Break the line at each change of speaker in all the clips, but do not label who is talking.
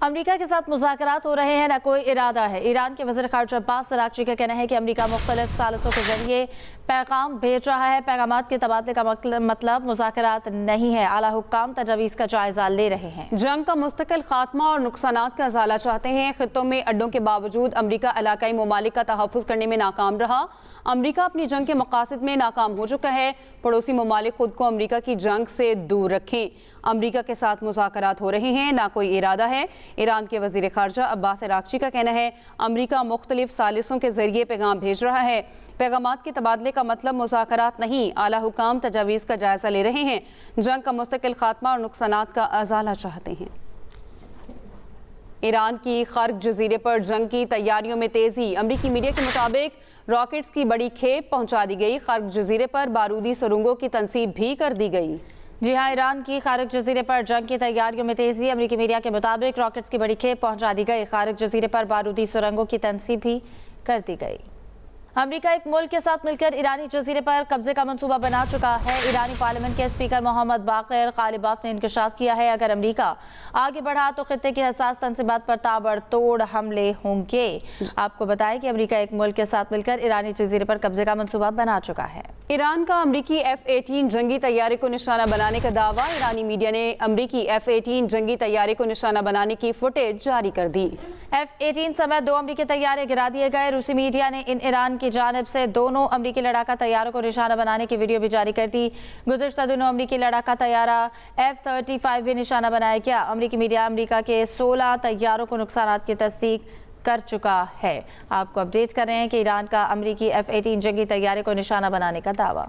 America के साथ मुज़ाकरात हो रहे हैं, न कोई इरादा है। ईरान के वज़ीर ख़ारिजा अब्बास अराग़ची का कहना है कि अमेरिका मुख्तलिफ सालिसों के ज़रिए पैगाम भेज रहा है। पैगामात के तबादले का मतलब मुज़ाकरात नहीं है। आला हुक्काम तजावीज़ का जायज़ा ले रहे हैं।
जंग का मुस्तकिल खात्मा और नुकसानात का अज़ाला चाहते हैं। खित्तों में अड्डों के बावजूद अमेरिका इलाकाई ममालिक का तहफ़्फ़ुज़ करने में नाकाम रहा। अमेरिका अपनी जंग के मकासद में नाकाम हो चुका है। पड़ोसी ममालिक खुद को अमेरिका की जंग से दूर रखें। अमेरिका के साथ मुज़ाकरात हो रहे हैं, ना कोई इरादा है। ईरान के वज़ीर ख़ारिजा अब्बास अराग़ची का कहना है अमेरिका मुख्तलिफ सालिसों के ज़रिए पैगाम भेज रहा है। पैगामात के तबादले का मतलब मुज़ाकरात नहीं, आला हुकाम तजावीज़ का जायज़ा ले रहे हैं। जंग का मुस्तकिल खात्मा और नुकसानात का अज़ाला चाहते हैं। ईरान की खर्क जजीरे पर जंग की तैयारियों में तेज़ी। अमरीकी मीडिया के मुताबिक रॉकेट्स की बड़ी खेप पहुंचा दी गई। खर्क जजीरे पर बारूदी सुरंगों की तनसीब भी कर दी गई।
जी हाँ, ईरान की खारिक जजीरे पर जंग की तैयारियों में तेज़ी। अमरीकी मीडिया के मुताबिक रॉकेट्स की बड़ी खेप पहुंचा दी गई। खारिक जजीरे पर बारूदी सुरंगों की तनसीब भी कर दी गई। अमेरिका एक मुल्क के साथ मिलकर ईरानी जजीरे पर कब्जे का मंसूबा बना चुका है। ईरानी पार्लियामेंट के स्पीकर मोहम्मद बाक़िर ग़ालिबाफ ने इंकशाफ किया है अगर अमेरिका आगे बढ़ा तो खित्ते की हसास तंसीबात पर ताबड़तोड़ हमले होंगे। आपको बताएं कि अमेरिका एक मुल्क के साथ मिलकर ईरानी जजीरे पर कब्जे का मंसूबा बना चुका है।
ईरान का अमरीकी F-18 जंगी तैयारे को निशाना बनाने का दावा। ईरानी मीडिया ने अमरीकी F-18 जंगी तैयारे को निशाना बनाने की फुटेज जारी कर दी।
F-18 समेत 2 अमरीकी तैयारे गिरा दिए गए। रूसी मीडिया ने ईरान की जानिब से दोनों अमरीकी लड़ाका तैयारों को निशाना बनाने की वीडियो भी जारी कर दी। गुज़श्ता दिनों अमरीकी लड़ाका तैयारा F-35 भी निशाना बनाया गया। अमरीकी मीडिया अमरीका के 16 तैयारों को नुकसानात की तस्दीक कर चुका है। आपको अपडेट कर रहे हैं कि ईरान का अमरीकी F-18 जंगी तैयारे को निशाना बनाने का दावा।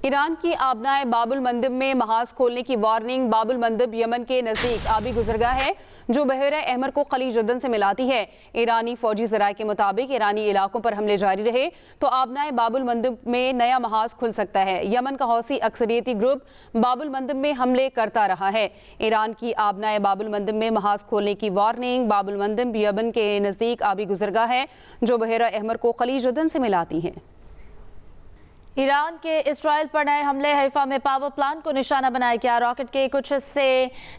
ईरान की आबनाए बाबुल मंदब में महाज खोलने की वार्निंग। बाबुल मंदब यमन के नज़दीक आबी गुजरगाह है जो बहरा अहमर को खलीज उर्दन से मिलाती है। ईरानी फौजी ज़राए के मुताबिक ईरानी इलाकों पर हमले जारी रहे तो आबनाए बाबुल मंदब में नया महाज खुल सकता है। यमन का हौसी अक्सरियती ग्रुप बाबुल मंदब में हमले करता रहा है। ईरान की आबनाए बाबुल मंदब में महाज खोलने की वार्निंग। बाबुल मंदब यमन के नज़दीक आबी गुजरगाह है जो बहरा अहमर को खलीज उर्दन से मिलाती है।
ईरान के इसराइल पर नए हमले। हैफा में पावर प्लांट को निशाना बनाया गया। रॉकेट के कुछ हिस्से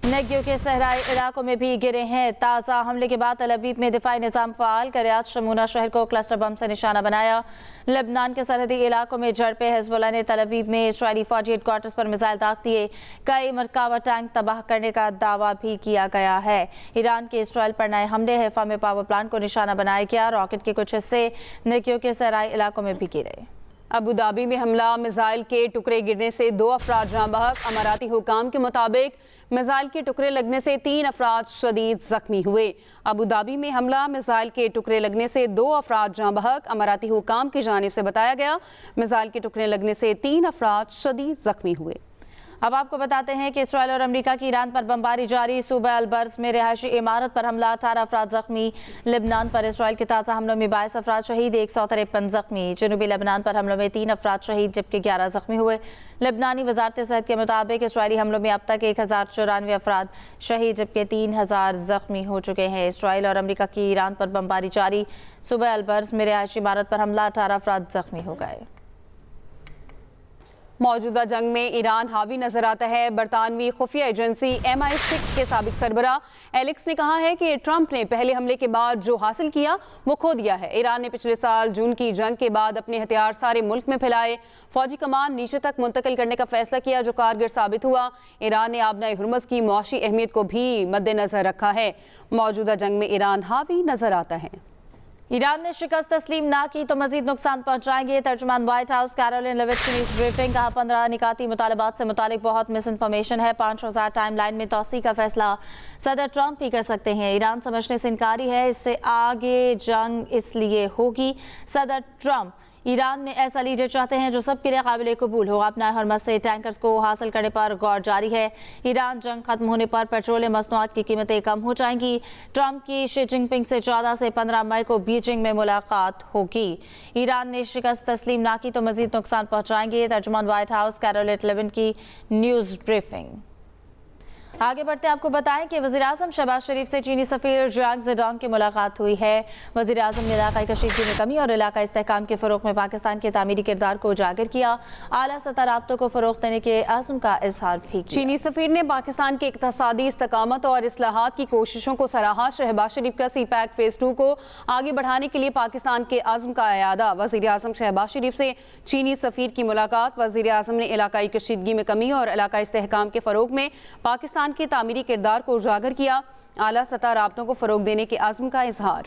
नेगेव के सहराई इलाकों में भी गिरे हैं। ताज़ा हमले के बाद तल अवीव में दिफाई निज़ाम फ़ाल कर शमूना शहर को क्लस्टर बम से निशाना बनाया। लेबनान के सरहदी इलाकों में झड़पें। हिज़्बुल्लाह ने तल अवीव में इसराइली फौजी हेडक्वार्टर्स पर मिसाइल दाग दिए। कई मरकावा टैंक तबाह करने का दावा भी किया गया है। ईरान के इसराइल पर नए हमले। हैफा में पावर प्लांट को निशाना बनाया गया। रॉकेट के कुछ हिस्से नेगेव के सहराई इलाकों में भी गिरे।
अबू धाबी में हमला। मिसाइल के टुकड़े गिरने से 2 अफराद जाँ बहक। अमाराती हुकाम के मुताबिक मिसाइल के टुकड़े लगने से 3 अफराद शदीद जख्मी हुए। अबू धाबी में हमला। मिसाइल के टुकड़े लगने से 2 अफराद जाँ बहक। अमाराती हुकाम की जानिब से बताया गया मिसाइल के टुकड़े लगने से 3 अफराद शदीद जख्मी हुए।
अब आपको बताते हैं कि इसराइल और अमेरिका की ईरान पर बमबारी जारी। सूबा अलबर्स में रिहायशी इमारत पर हमला। 18 अफराद जख्मी। लेबनान पर इसराइल के ताज़ा हमलों में 22 अफराद शहीद, 153 जख्मी। जनूबी लेबनान पर हमलों में 3 अफराद शहीद जबकि 11 जख्मी हुए। लेबनानी वजारत सेहत के मुताबिक इसराइली हमलों में अब तक 1094 अफराद शहीद जबकि 3000 जख्मी हो चुके हैं। इसराइल और अमेरिका की ईरान पर बमबारी जारी। सूबा अलबर्स में रिहायशी इमारत पर हमला। 18 अफराद जख्मी हो गए।
मौजूदा जंग में ईरान हावी नजर आता है। बरतानवी खुफिया एजेंसी MI6 के साबिक सरबरा एलेक्स ने कहा है कि ट्रंप ने पहले हमले के बाद जो हासिल किया वो खो दिया है। ईरान ने पिछले साल जून की जंग के बाद अपने हथियार सारे मुल्क में फैलाए, फौजी कमान नीचे तक मुंतकिल करने का फैसला किया जो कारगर साबित हुआ। ईरान ने आबनाए हुर्मुज़ की मुआशी अहमियत को भी मद्देनजर रखा है। मौजूदा जंग में ईरान हावी नजर आता है।
ईरान ने शिकस्त तस्लीम ना की तो मजीद नुकसान पहुंचाएंगे। तर्जुमान व्हाइट हाउस कैरोलिन लेविट की न्यूज़ ब्रीफिंग। कहा 15 निकाती मुतालबात से मुतालिक बहुत मिस इन्फॉर्मेशन है। 5 रोज़ा टाइम लाइन में तोसी का फैसला सदर ट्रंप ही कर सकते हैं। ईरान समझने से इनकारी है, इससे आगे जंग इसलिए होगी। सदर ट्रंप ईरान में ऐसा लीडर चाहते हैं जो सबके लिए काबिल कबूल हो। अपना हरमत से टैंकर्स को हासिल करने पर गौर जारी है। ईरान जंग खत्म होने पर पेट्रोलियम मसनूआत की कीमतें कम हो जाएंगी। ट्रंप की शी जिनपिंग से 14 से 15 मई को बीजिंग में मुलाकात होगी। ईरान ने शिकस्त तस्लीम ना की तो मजीद नुकसान पहुंचाएंगे। तर्जुमान व्हाइट हाउस कैरोलिन लेविट की न्यूज़ ब्रीफिंग। आगे बढ़ते आपको बताएं कि वज़ीर-ए-आज़म शहबाज शरीफ से चीनी सफ़ीर जियांग ज़ेडोंग की मुलाकात हुई है। वज़ीर-ए-आज़म ने इलाकाई कशीदगी में कमी और इलाकाई इस्तेहकाम के फ़रोग़ में पाकिस्तान के तामीरी किरदार को उजागर किया। आला सतह राब्तों को फ़रोग़ देने के अज़्म का इज़हार भी किया।
चीनी सफ़ीर ने पाकिस्तान के इक़्तिसादी इस्तकामत और इस्लाहात की कोशिशों को सराहा। शहबाज शरीफ का CPEC फ़ेज़ 2 को आगे बढ़ाने के लिए पाकिस्तान के अज़्म का अयादा। वज़ीर-ए-आज़म शहबाज शरीफ से चीनी सफ़ीर की मुलाकात। वज़ीर-ए-आज़म ने इलाकाई कशीदगी में कमी और इलाकाई इस्तेहकाम के फ़रोग़ में पाकिस्तान के तामीरी किरदार को उजागर किया। आला सतह राब्तों को फ़रोग़ देने के अज़्म का इज़हार।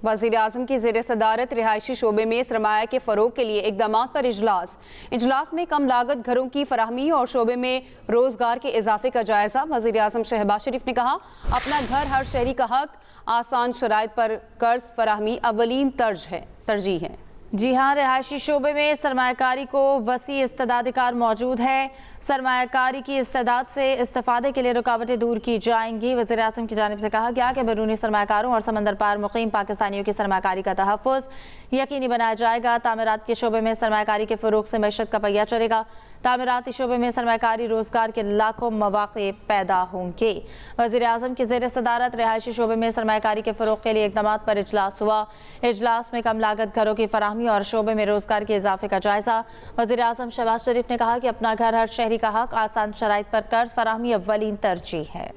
वज़ीर-ए-आज़म की ज़ेर सदारत रिहायशी शोबे में सरमाया के फ़रोग़ के लिए इक़दामात पर इजलास में कम लागत घरों की फराहमी और शोबे में रोज़गार के इजाफे का जायज़ा। वज़ीर-ए-आज़म शहबाज शरीफ ने कहा, अपना घर हर शहरी का हक, आसान शराइत पर कर्ज फराहमी अव्वलीन तरजीह है।
जी हाँ, रिहायशी शोबे में सरमायाकारी को वसी इस्तेदादकार मौजूद है। सरमायाकारी की इस्तेदाद से इस्तेफादे के लिए रुकावटें दूर की जाएंगी। वज़ीर-ए-आज़म की जानिब से कहा गया कि बैरूनी सरमायाकारों और समंदर पार मुक़ीम पाकिस्तानियों की सरमायाकारी का तहफ़्फ़ुज़ यकीनी बनाया जाएगा। तामीरात के शोबे में सरमायाकारी के फ़रोग़ से मईशत का पहिया चलेगा। तामीराती शोबे में सरमायाकारी रोज़गार के लाखों मौक़े पैदा होंगे। वज़ीर-ए-आज़म की ज़ेर सदारत रिहायशी शोबे में सरमायाकारी के फ़रोग़ के लिए इक़दामात पर इजलास हुआ। इजलास में कम लागत घरों की फराहमी और शोबे में रोज़गार के इजाफे का जायज़ा। वज़ीर-ए-आज़म शहबाज शरीफ ने कहा कि अपना घर हर शहरी का हक, आसान शराइत पर कर्ज फराहमी अव्वलीन तरजीह है।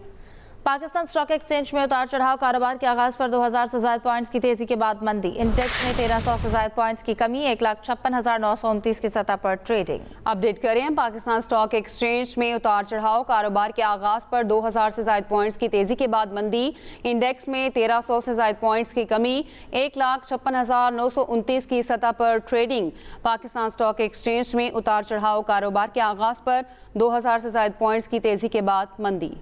पाकिस्तान स्टॉक एक्सचेंज में उतार चढ़ाव। कारोबार के आगाज़ पर 2000 से ज़ायद पॉइंट्स की तेज़ी के बाद मंदी। इंडेक्स में 1300 से ज़ायद पॉइंट्स की कमी, 1,56,929 की सतह पर ट्रेडिंग।
अपडेट करें, पाकिस्तान स्टॉक एक्सचेंज में उतार चढ़ाव। कारोबार के आगाज़ पर 2000 से ज़ायद पॉइंट्स की तेज़ी के बाद मंदी। इंडेक्स में 1300 से ज़ायद पॉइंट्स की कमी, 1,56,929 की सतह पर ट्रेडिंग। पाकिस्तान स्टॉक एक्सचेंज में उतार चढ़ाव। कारोबार के आगाज़ पर 2000 से ज़ायद पॉइंट्स की तेज़ी के बाद मंदी।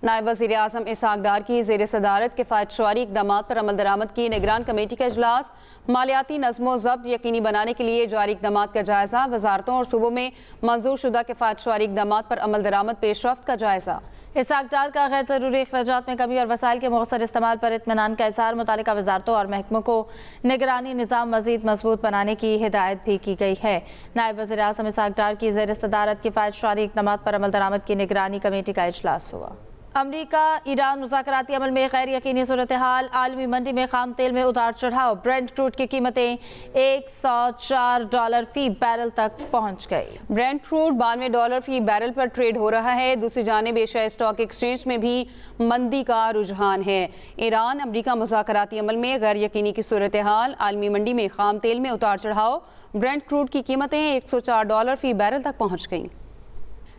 नायब वज़ीर-ए-आज़म इसहाक़ डार की ज़ेर सदारत किफ़ायत शुमारी इक़दामात पर अमल दरामद की निगरान कमेटी का इजलास। मालियाती नज़्मो ज़ब्त यकीनी बनाने के लिए जारी इक़दामात का जायज़ा। वज़ारतों और सूबों में मंजूर शुदा किफ़ायत शुमारी इक़दामात पर अमल दरामद पेशरफ्त का जायज़ा।
इसहाक़ डार का गैर ज़रूरी अख़राजात में कमी और वसाइल के मौसर इस्तेमाल पर इत्मीनान का इज़हार। मुतालिका वज़ारतों और महकमों को निगरानी निज़ाम मज़ीद मजबूत बनाने की हिदायत भी की गई है। नायब वज़ीर-ए-आज़म इसहाक़ डार की ज़ेर सदारत किफ़ायत शुमारी इक़दामात पर अमल दरामद की निगरानी कमेटी का इजलास हुआ। अमरीका ईरान मुज़ाकराती अमल में गैर यकीनी सूरत हाल। आलमी मंडी में खाम तेल में उतार चढ़ाव। ब्रेंट क्रूड की कीमतें $104 फ़ी बैरल तक पहुँच गई।
ब्रेंट क्रूड $92 फ़ी बैरल पर ट्रेड हो रहा है। दूसरी जानिब एशिया स्टॉक एक्सचेंज में भी मंदी का रुझान है। ईरान अमरीका मुज़ाकराती अमल में गैर यकीनी की सूरत हाल। आलमी मंडी में खाम तेल में उतार चढ़ाव। ब्रेंट क्रूड की कीमतें $104 फ़ी बैरल तक पहुँच गईं।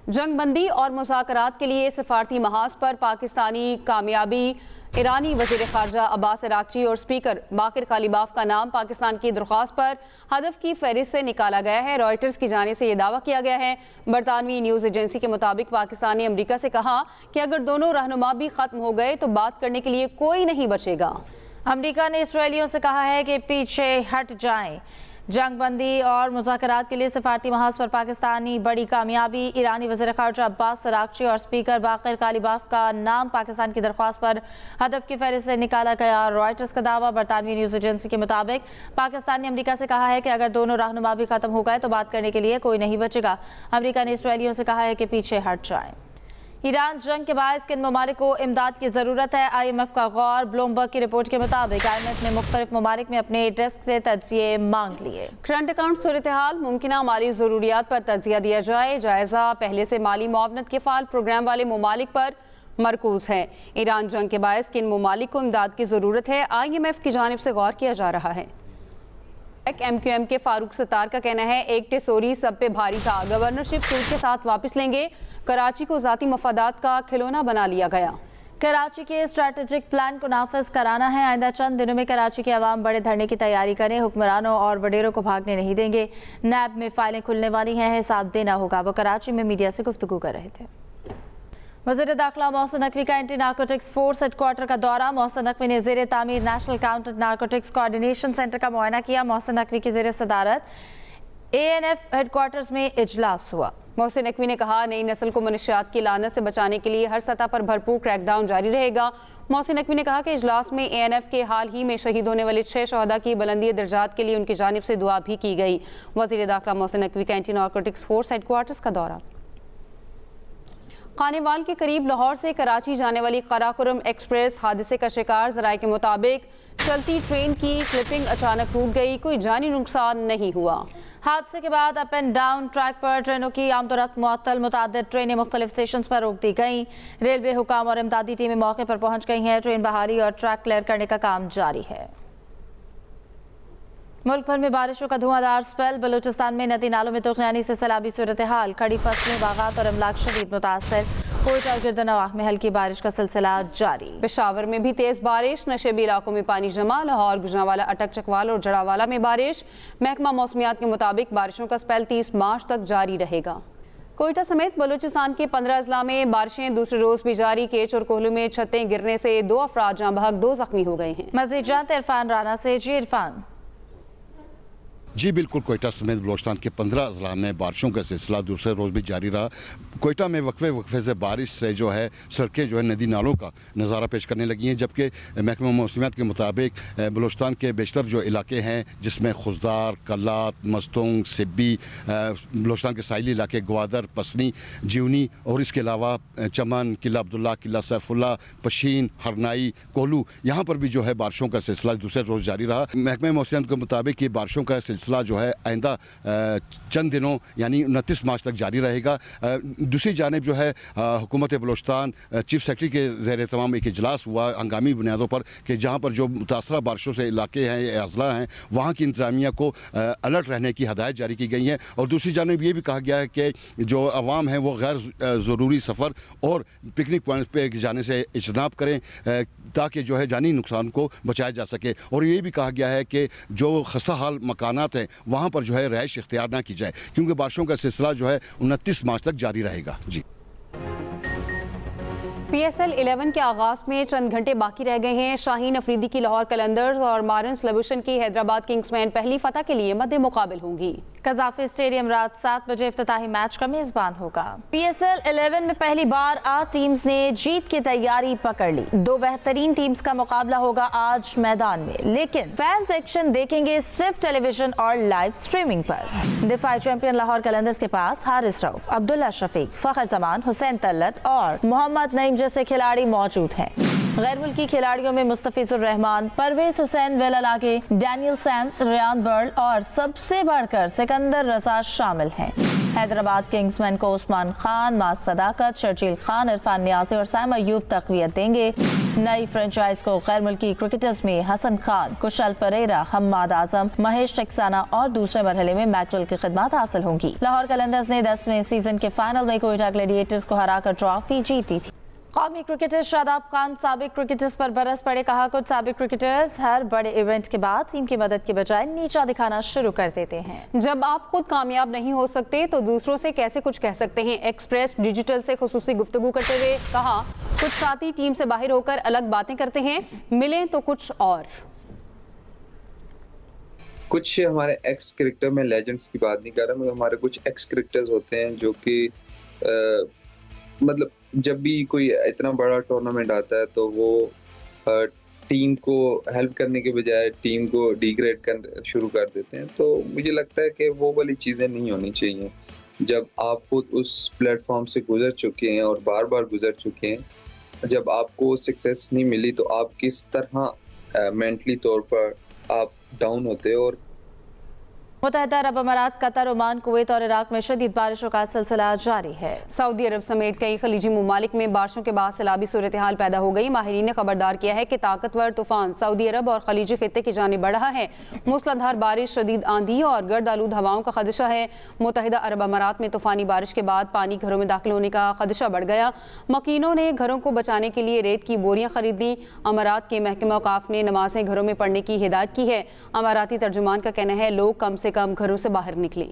जंग बंदी और मुज़ाकरात के लिए सफारती महाज पर पाकिस्तानी कामयाबी। ईरानी वज़ीर ख़ारजा अब्बास अराग़ची और स्पीकर बाक़िर कालिबाफ का नाम पाकिस्तान की दरख्वास्त पर हदफ की फहरिस्त से निकाला गया है। रॉयटर्स की जानिब से यह दावा किया गया है। बरतानवी न्यूज़ एजेंसी के मुताबिक पाकिस्तान ने अमरीका से कहा कि अगर दोनों रहनुमा भी ख़त्म हो गए तो बात करने के लिए कोई नहीं बचेगा।
अमरीका ने इसराइलियों से कहा है कि पीछे हट जाएं। जंग बंदी और मुज़ाकरात के लिए सफारती महाज पर पाकिस्तानी बड़ी कामयाबी। ईरानी वज़ीर ख़ारजा अब्बास अराग़ची और स्पीकर बाक़िर कालिबाफ का नाम पाकिस्तान की दरख्वास्त पर हदफ की फहरिस्त से निकाला गया। रॉयटर्स का दावा। बरतानवी न्यूज़ एजेंसी के मुताबिक पाकिस्तान ने अमरीका से कहा है कि अगर दोनों रहनुमा भी ख़त्म हो गए तो बात करने के लिए कोई नहीं बचेगा। अमरीका ने इसराइलियों से कहा है कि पीछे हट जाएं। ईरान जंग के बायस किन ममालिक को इमदाद की ज़रूरत है, IMF का गौर। ब्लूमबर्ग की रिपोर्ट के मुताबिक IMF ने मुख्तलिफ ममालिक में अपने डेस्क से तज्ज़िये मांग लिए।
करंट अकाउंट सूरत हाल, मुमकिना माली ज़रूरियात पर तज्ज़िया दिया जाए। जायज़ा पहले से माली मुआवनत के फ़ाल प्रोग्राम वाले ममालिक पर मरकूज़ है। ईरान जंग के बायस किन ममालिक को इमदाद की ज़रूरत है, IMF की जानिब से गौर किया जा रहा है। MQM के फारूक सत्तार का कहना है, एक टेसोरी सब पे भारी था, गवर्नरशिप सूद के साथ वापस लेंगे। कराची को ज़ाती मफादात का खिलौना बना लिया गया।
कराची के स्ट्रैटेजिक प्लान को नाफिज कराना है। आइंदा चंद दिनों में कराची के अवाम बड़े धरने की तैयारी करें। हुक्मरानों और वडेरों को भागने नहीं देंगे। नैब में फाइलें खुलने वाली हैं, हिसाब देना होगा। वो कराची में मीडिया से गुफ्तगू कर रहे थे। वज़ीर दाखिला मोहसिन नकवी का एंटी नारकोटिक्स फोर्स हेडक्वार्टर का दौरा। मोहसिन नकवी ने ज़ेर तामीर national counter narcotics coordination centre का मुआयना किया। मोहसिन नकवी की ज़ेर सदारत ANF हेडक्वार्टर्स में इजलास हुआ।
मोहसिन नकवी ने कहा, नई नस्ल को मनशियात की लानत से बचाने के लिए हर सतह पर भरपूर क्रैकडाउन जारी रहेगा। मोहसिन नकवी ने कहा कि इजलास में ANF के हाल ही में शहीद होने वाले 6 शहदा की बुलंदी दर्जात के लिए उनकी जानिब से दुआ भी की गई। वज़ीर दाखिला मोहसिन नकवी का एंटी नारकोटिक्स फोर्स हेडक्वार्टर्स का दौरा। خانیوال کے قریب لاہور سے کراچی جانے والی قراقرم ایکسپریس حادثے کا شکار، ذرائع کے مطابق چلتی ٹرین کی کلپنگ اچانک ٹوٹ گئی، کوئی جانی نقصان نہیں ہوا۔
حادثے کے بعد اپ اینڈ ڈاؤن ٹریک پر ٹرینوں کی آمد و رفت معطل، متعدد ٹرینیں مختلف اسٹیشنز پر روک دی گئیں۔ ریلوے حکام اور امدادی ٹیمیں موقع پر پہنچ گئی ہیں، ٹرین بحالی اور ٹریک کلیئر کرنے کا کام جاری ہے۔ ملک بھر میں بارشوں کا دھواں دھار سپیل، بلوچستان میں ندی نالوں میں طوفانی سے سیلابی صورتحال، کھڑی فصلیں، باغات اور املاک شدید متاثر، کوئٹہ اور گرد نواح میں ہلکی بارش کا سلسلہ جاری۔
پشاور میں بھی تیز بارش، نشیبی علاقوں میں پانی جمع، لاہور، گجرانوالہ، اٹک، چکوال اور جڑاوالہ میں بارش۔ محکمہ موسمیات کے مطابق بارشوں کا سپیل 30 مارچ تک جاری رہے گا۔ کوئٹہ سمیت بلوچستان کے 15 اضلاع میں بارشیں دوسرے روز بھی جاری، کیچ اور کوہلو میں چھتیں گرنے سے 2 افراد جاں بحق، 2 زخمی ہو گئے ہیں۔
مزید جانتے عرفان رانا سے۔ جی عرفان۔
جی بالکل، کوئٹہ سمیت بلوچستان کے 15 اضلاع میں بارشوں کا سلسلہ دوسرے روز بھی جاری رہا۔ کوئٹہ میں وقفے سے بارش سے جو ہے سڑکیں جو ہے ندی نالوں کا نظارہ پیش کرنے لگی ہیں، جبکہ محکمہ موسمیات کے مطابق بلوچستان کے بیشتر جو علاقے ہیں جس میں خزدار، کلات، مستونگ، سبی، بلوچستان کے ساحلی علاقے گوادر، پسنی، جیونی اور اس کے علاوہ چمن، قلعہ عبداللہ، قلعہ سیف اللہ، پشین، ہرنائی، کولو، یہاں پر بھی جو ہے بارشوں کا سلسلہ دوسرے روز جاری رہا۔ محکمہ موسمیات کے مطابق یہ بارشوں کا سلسلہ جو ہے آئندہ چند دنوں یعنی 29 مارچ تک جاری رہے گا۔ دوسری جانب جو ہے حکومت بلوچستان چیف سیکرٹری کے زیر اہتمام ایک اجلاس ہوا ہنگامی بنیادوں پر کہ جہاں پر جو متاثرہ بارشوں سے علاقے ہیں یا اضلاع ہیں وہاں کی انتظامیہ کو الرٹ رہنے کی ہدایت جاری کی گئی ہیں، اور دوسری جانب یہ بھی کہا گیا ہے کہ جو عوام ہیں وہ غیر ضروری سفر اور پکنک پوائنٹ پہ جانے سے اجتناب کریں تاکہ جو ہے جانی نقصان کو بچایا جا سکے، اور یہ بھی کہا گیا ہے کہ جو خستہ حال مکانات ہیں وہاں پر جو ہے رہائش اختیار نہ کی جائے کیونکہ بارشوں کا سلسلہ جو ہے 29 مارچ تک جاری رہے گا۔ جی
PSL 11 کے آغاز میں چند گھنٹے باقی رہ گئے ہیں۔ شاہین افریدی کی لاہور قلندرز اور مارنس لبوشن کی حیدرآباد کنگز مین پہلی فتح کے لیے مد مقابل ہوں گی۔
قذافی اسٹیڈیم رات 7 بجے افتتاحی میچ کا میزبان ہوگا۔ PSL 11 میں پہلی بار 8 ٹیمز نے جیت کی تیاری پکڑ لی۔ 2 بہترین ٹیمز کا مقابلہ ہوگا آج میدان میں، لیکن فینز ایکشن دیکھیں گے صرف ٹیلی ویژن اور لائیو سٹریمنگ پر۔ دفاعی چیمپئن لاہور قلندرز کے پاس حارث رؤف، عبداللہ شفیق، فخر زمان، حسین طلت اور محمد نعیم جیسے کھلاڑی موجود ہیں۔ غیر ملکی کھلاڑیوں میں مستفیض الرحمان، پرویز حسین ویلالاگے، ڈینیل سیمز، ریان برل اور سب سے بڑھ کر سکندر رضا شامل ہیں۔ حیدرآباد کنگز مین کو عثمان خان، ماس صداقت، شرجیل خان، عرفان نیازی اور سیم ایوب تقویت دیں گے۔ نئی فرنچائز کو غیر ملکی کرکٹرز میں حسن خان، کشل پریرا، حماد اعظم، مہیش ٹکسانا اور دوسرے مرحلے میں میکرل کی خدمات حاصل ہوں گی۔ لاہور قلندرز نے 10ویں سیزن کے فائنل میں کوئٹہ گلیڈیٹرز کو ہرا کر ٹرافی جیتی تھی۔ قومی کرکٹر شاداب خان سابق کرکٹرز پر برس پڑے، کہا کچھ سابق کرکٹرز ہر بڑے ایونٹ کے بعد ٹیم کی مدد کے بجائے نیچا دکھانا شروع کر دیتے ہیں۔
جب آپ خود کامیاب نہیں ہو سکتے تو دوسروں سے کیسے کچھ کہہ سکتے ہیں؟ ایکسپریس ڈیجیٹل سے خصوصی گفتگو کرتے ہوئے کہا کچھ ساتھی ٹیم سے باہر ہو کر الگ باتیں کرتے ہیں، ملیں تو کچھ اور۔
کچھ ہمارے ایکس کرکٹر، میں لیجنڈز کی بات نہیں کر رہا، مگر ہمارے کچھ ایکس کرکٹرز ہوتے ہیں جو کہ مطلب جب بھی کوئی اتنا بڑا ٹورنامنٹ آتا ہے تو وہ ٹیم کو ہیلپ کرنے کے بجائے ٹیم کو ڈیگریڈ شروع کر دیتے ہیں، تو مجھے لگتا ہے کہ وہ والی چیزیں نہیں ہونی چاہیے۔ جب آپ خود اس پلیٹ فارم سے گزر چکے ہیں اور بار بار گزر چکے ہیں، جب آپ کو سکسیس نہیں ملی تو آپ کس طرح مینٹلی طور پر آپ ڈاؤن ہوتے، اور
متحدہ عرب امارات، قطر، عمان، کویت اور عراق میں شدید بارشوں کا سلسلہ جاری ہے۔
سعودی عرب سمیت کئی خلیجی ممالک میں بارشوں کے بعد سیلابی صورتحال پیدا ہو گئی۔ ماہرین نے خبردار کیا ہے کہ طاقتور طوفان سعودی عرب اور خلیجی خطے کی جانب بڑھ رہا ہے۔ موسلادھار بارش، شدید آندھی اور گرد آلود ہواؤں کا خدشہ ہے۔ متحدہ عرب امارات میں طوفانی بارش کے بعد پانی گھروں میں داخل ہونے کا خدشہ بڑھ گیا۔ مکینوں نے گھروں کو بچانے کے لیے ریت کی بوریاں خرید لیں۔ امارات کے محکمہ اوقاف نے نمازیں گھروں میں پڑھنے کی ہدایت کی ہے۔ اماراتی ترجمان کا کہنا ہے لوگ کم سے کم گھروں سے باہر نکلیں۔